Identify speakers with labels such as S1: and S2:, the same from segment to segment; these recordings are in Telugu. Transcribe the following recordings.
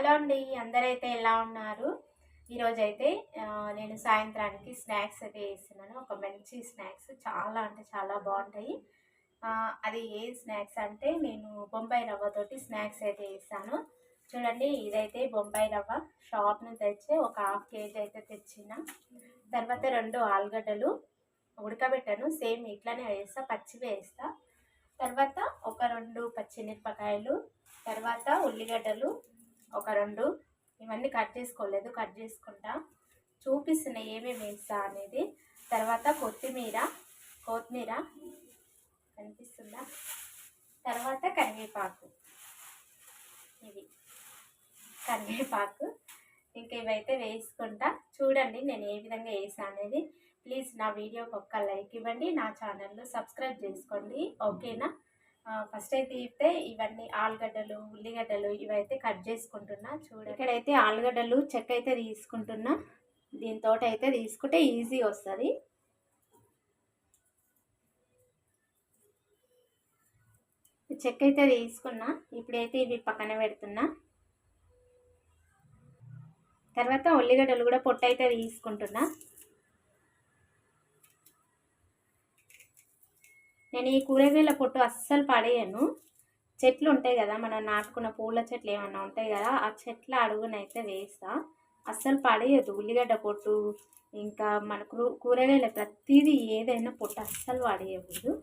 S1: హలో అండి, అందరైతే ఎలా ఉన్నారు? ఈరోజైతే నేను సాయంత్రానికి స్నాక్స్ అయితే చేస్తున్నాను. ఒక మంచి స్నాక్స్ చాలా అంటే చాలా బాగుంటాయి. అది ఏ స్నాక్స్ అంటే నేను బొంబాయి రవ్వతోటి స్నాక్స్ అయితే చేస్తాను. చూడండి, ఇదైతే బొంబాయి రవ్వ షాప్ నుంచి తెచ్చి ఒక హాఫ్ కేజీ అయితే తెచ్చిన. తర్వాత 2 ఆలుగడ్డలు ఉడకబెట్టాను, సేమ్ ఇట్లానే వేస్తా, పచ్చివే వేస్తా. తర్వాత ఒక 2 పచ్చిమిరపకాయలు, తర్వాత ఉల్లిగడ్డలు ఒక 2, ఇవన్నీ కట్ చేసుకోలేదు, కట్ చేసుకుంటా, చూపిస్తున్నా ఏమేమి వేస్తా అనేది. తర్వాత కొత్తిమీర కనిపిస్తుందా, తర్వాత కరివేపాకు, ఇవి కరివేపాకు, ఇంకా ఇవైతే వేసుకుంటా. చూడండి నేను ఏ విధంగా వేసా అనేది. ప్లీజ్ నా వీడియోకి ఒక్క లైక్ ఇవ్వండి, నా ఛానల్ను సబ్స్క్రైబ్ చేసుకోండి, ఓకేనా? ఫస్ట్ అయితే ఇవన్నీ ఆలుగడ్డలు, ఉల్లిగడ్డలు ఇవైతే కట్ చేసుకుంటున్నా. చూడండి, ఇక్కడైతే ఆలుగడ్డలు చెక్క అయితే తీసుకుంటున్నా. దీంతో అయితే తీసుకుంటే ఈజీ వస్తుంది. చెక్క అయితే తీసుకున్నా. ఇప్పుడైతే ఇవి పక్కన పెడుతున్నా. తర్వాత ఉల్లిగడ్డలు కూడా పొట్టు అయితే తీసుకుంటున్నా. నేను ఈ కూరగాయల పొట్టు అస్సలు పడేయను. చెట్లు ఉంటాయి కదా, మనం నాటుకున్న పూల చెట్లు ఏమన్నా ఉంటాయి కదా, ఆ చెట్ల అడుగునైతే వేస్తా. అస్సలు పడేయదు ఉల్లిగడ్డ పొట్టు. ఇంకా మన కూరగాయల ప్రతిదీ ఏదైనా పొట్టు అస్సలు పడేయకూడదు.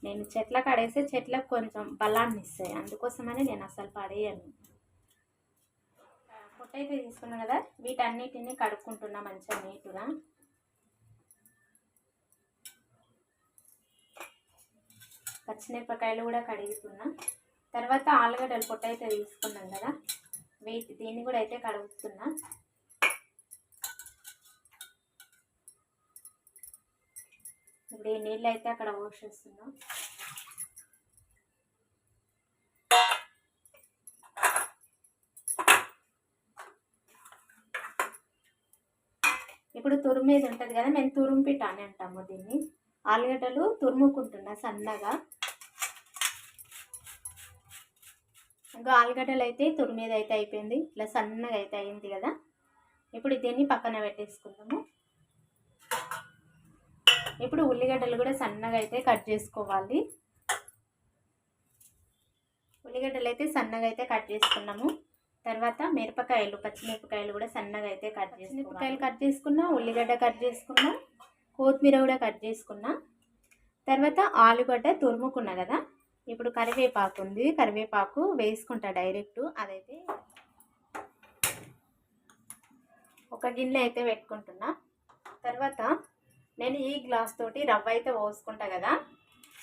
S1: నేను చెట్లకు ఆడేస్తే చెట్లకు కొంచెం బలాన్ని ఇస్తాయి, అందుకోసమని నేను అస్సలు పడేయను. పొట్టు అయితే తీసుకున్నాను కదా, వీటన్నిటిని కడుక్కుంటున్నా మంచిగా నీట్గా. పచ్చిమిరపకాయలు కూడా కడుగుతున్నా. తర్వాత ఆలుగడ్డలు పొట్టు అయితే తీసుకున్నాం కదా, దీన్ని కూడా అయితే కడుగుతున్నా. ఇప్పుడు ఈ నీళ్ళు అయితే అక్కడ పోసేస్తున్నాం. ఇప్పుడు తురుమేది ఉంటుంది కదా, మేము తురుంపిట అని అంటాము దీన్ని. ఆలుగడ్డలు తురుముకుంటున్నా సన్నగా. ఇంకా ఆలుగడ్డలు అయితే తురిమేది అయితే అయిపోయింది, ఇట్లా సన్నగా అయితే అయింది కదా. ఇప్పుడు దీన్ని పక్కన పెట్టేసుకుందాము. ఇప్పుడు ఉల్లిగడ్డలు కూడా సన్నగా అయితే కట్ చేసుకోవాలి. ఉల్లిగడ్డలు అయితే సన్నగా అయితే కట్ చేసుకున్నాము. తర్వాత మిరపకాయలు, పచ్చిమిరపకాయలు కూడా సన్నగా అయితే కట్ చేసుకున్నాం. మిరపకాయలు కట్ చేసుకున్నా, ఉల్లిగడ్డ కట్ చేసుకున్నా, కొత్తిమీర కూడా కట్ చేసుకున్నా. తర్వాత ఆలుగడ్డ తురుముకున్నా కదా. ఇప్పుడు కరివేపాకు ఉంది, కరివేపాకు వేసుకుంటా డైరెక్ట్. అదైతే ఒక గిన్నె అయితే పెట్టుకుంటున్నా. తర్వాత నేను ఈ గ్లాస్ తోటి రవ్వ అయితే పోసుకుంటా కదా.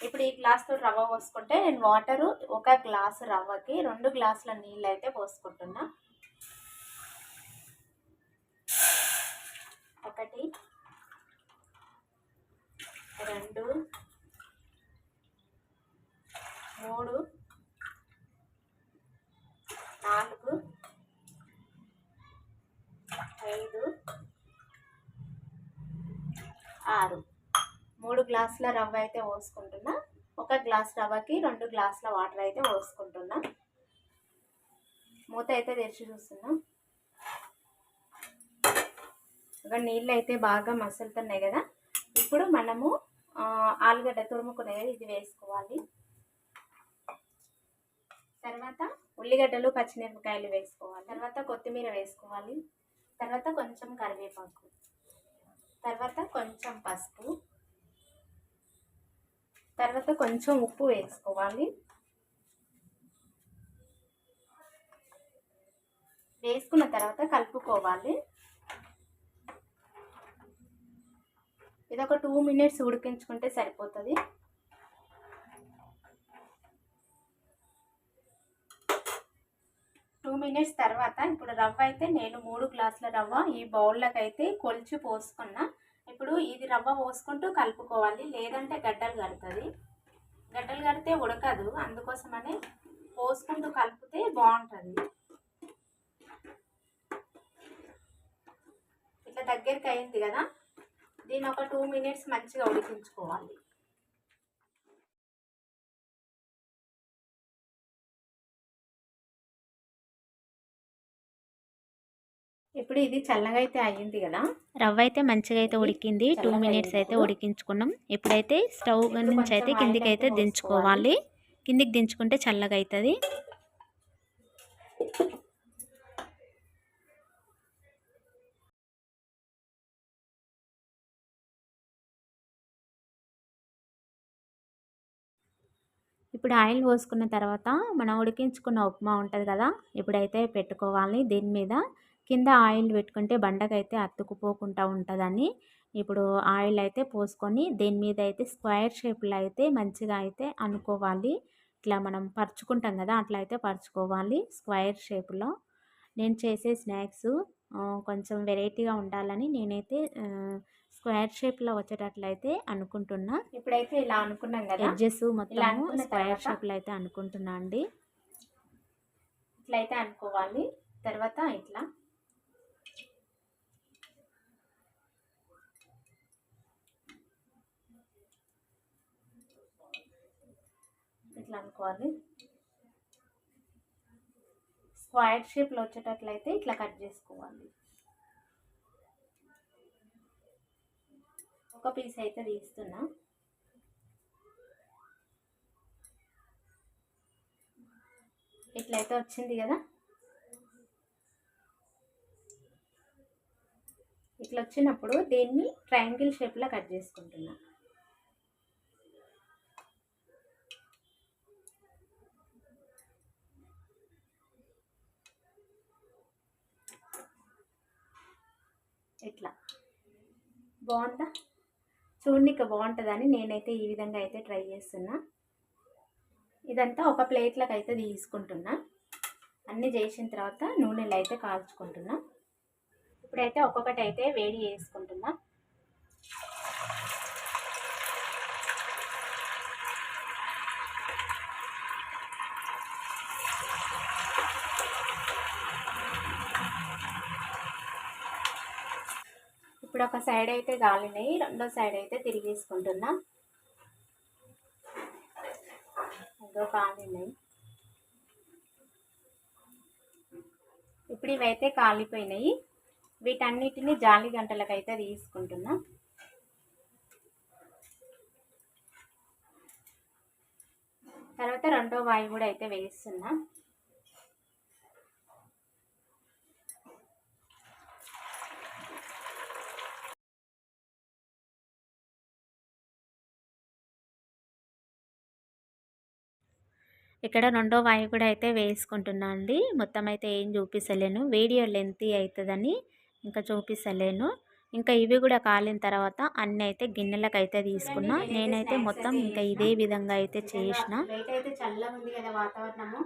S1: ఇప్పుడు ఈ గ్లాస్ తోటి రవ్వ పోసుకుంటే నేను వాటరు ఒక గ్లాసు రవ్వకి 2 గ్లాసుల నీళ్ళు అయితే పోసుకుంటున్నా. 1 2 3 4 5 6, 3 గ్లాసుల రవ్వ అయితే పోసుకుంటున్నా. ఒక గ్లాస్ రవ్వకి 2 గ్లాసుల వాటర్ అయితే పోసుకుంటున్నా. మూత అయితే తెరిచి చూస్తున్నా. ఒక నీళ్ళు అయితే బాగా మసులుతున్నాయి కదా. ఇప్పుడు మనము ఆలుగడ్డ తురుముకునేది ఇది వేసుకోవాలి. తర్వాత ఉల్లిగడ్డలు, పచ్చిమిరపకాయలు వేసుకోవాలి. తర్వాత కొత్తిమీర వేసుకోవాలి. తర్వాత కొంచెం కరివేపాకు, తర్వాత కొంచెం పసుపు, తర్వాత కొంచెం ఉప్పు వేసుకోవాలి. వేసుకున్న తర్వాత కలుపుకోవాలి. ఇది ఒక 2 మినిట్స్ ఉడికించుకుంటే సరిపోతుంది. మినిట్స్ తర్వాత ఇప్పుడు రవ్వ అయితే నేను 3 గ్లాసుల రవ్వ ఈ బౌల్లోకి అయితే కొలిచి పోసుకున్నా. ఇప్పుడు ఇది రవ్వ పోసుకుంటూ కలుపుకోవాలి, లేదంటే గడ్డలు కడుతుంది. గడ్డలు కడితే ఉడకదు, అందుకోసమని పోసుకుంటూ కలిపితే బాగుంటుంది. ఇట్లా దగ్గరికి అయింది కదా, దీన్ని ఒక 2 మినిట్స్ మంచిగా ఉడికించుకోవాలి. ఇప్పుడు ఇది చల్లగా అయితే అయ్యింది కదా,
S2: రవ్వ అయితే మంచిగా అయితే ఉడికింది. 2 మినిట్స్ అయితే ఉడికించుకున్నాం. ఇప్పుడైతే స్టవ్ నుంచి అయితే కిందికి అయితే దించుకోవాలి. కిందికి దించుకుంటే చల్లగా అవుతుంది. ఇప్పుడు ఆయిల్ పోసుకున్న తర్వాత మనం ఉడికించుకున్న ఉప్మా ఉంటుంది కదా, ఇప్పుడైతే పెట్టుకోవాలి. దీని మీద కింద ఆయిల్ పెట్టుకుంటే బండకైతే అతుక్కుపోకుండా ఉంటుందని ఇప్పుడు ఆయిల్ అయితే పోసుకొని దీని మీద అయితే స్క్వేర్ షేప్లో అయితే మంచిగా అయితే అనుకోవాలి. ఇట్లా మనం పరుచుకుంటాం కదా, అట్లా అయితే పరుచుకోవాలి స్క్వేర్ షేప్లో. నేను చేసే స్నాక్స్ కొంచెం వెరైటీగా ఉండాలని నేనైతే స్క్వేర్ షేప్లో వచ్చేటట్లయితే అనుకుంటున్నా.
S1: ఇప్పుడైతే ఇలా అనుకున్నాం కదా,
S2: ఎడ్జెస్ మొత్తం స్క్వేర్ షేప్లో అయితే అనుకుంటున్నా అండి.
S1: ఇట్లా అయితే అనుకోవాలి. తర్వాత ఇట్లా ఇట్లా అనుకోవాలి. స్క్వేర్ షేప్లో వచ్చేటట్లయితే ఇట్లా కట్ చేసుకోవాలి. ఒక పీస్ అయితే తీస్తున్నా. ఇట్లయితే వచ్చింది కదా, ఇట్లా వచ్చినప్పుడు దీన్ని ట్రయాంగిల్ షేప్లో కట్ చేసుకుంటున్నా. ఇట్లా బాగుందా, చూడనికి బాగుంటుందని నేనైతే ఈ విధంగా అయితే ట్రై చేస్తున్నా. ఇదంతా ఒక ప్లేట్లకు అయితే తీసుకుంటున్నా. అన్నీ చేసిన తర్వాత నూనెలు అయితే కాల్చుకుంటున్నా. ఇప్పుడైతే ఒక్కొక్కటి అయితే వేడి చేసుకుంటున్నా. ఇప్పుడు ఒక సైడ్ అయితే గాలినాయి, రెండో సైడ్ అయితే తిరిగేసుకుంటున్నా. ఏదో కాలినాయి. ఇప్పుడు ఇవైతే కాలిపోయినాయి. వీటన్నిటిని జాలి గంటలకైతే తీసుకుంటున్నా. తర్వాత రెండో వాయి కూడా అయితే వేస్తున్నా.
S2: ఇక్కడ రెండో వాయి కూడా అయితే వేసుకుంటున్నా అండి. మొత్తం అయితే ఏం చూపిస్తలేను, వీడియో లెంతీ అవుతుందని ఇంకా చూపిస్తలేను. ఇంకా ఇవి కూడా కాలిన తర్వాత అన్నీ అయితే గిన్నెలకు అయితే తీసుకున్నా. నేనైతే మొత్తం ఇంకా ఇదే విధంగా అయితే చేసిన.
S1: బయట అయితే చల్లగా ఉంది కదా వాతావరణము,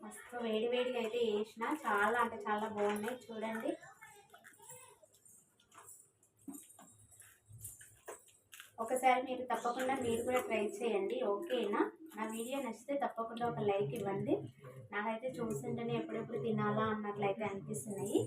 S1: మస్తు వేడి వేడిగా అయితే చేసిన. చాలా అంటే చాలా బాగున్నాయి చూడండి. ఒకసారి మీరు తప్పకుండా మీరు కూడా ట్రై చేయండి, ఓకేనా? నా వీడియో నచ్చితే తప్పకుండా ఒక లైక్ ఇవ్వండి. నాకైతే చూస్తుంటేనే ఎప్పుడెప్పుడు తినాలా అన్నట్లయితే అనిపిస్తున్నాయి.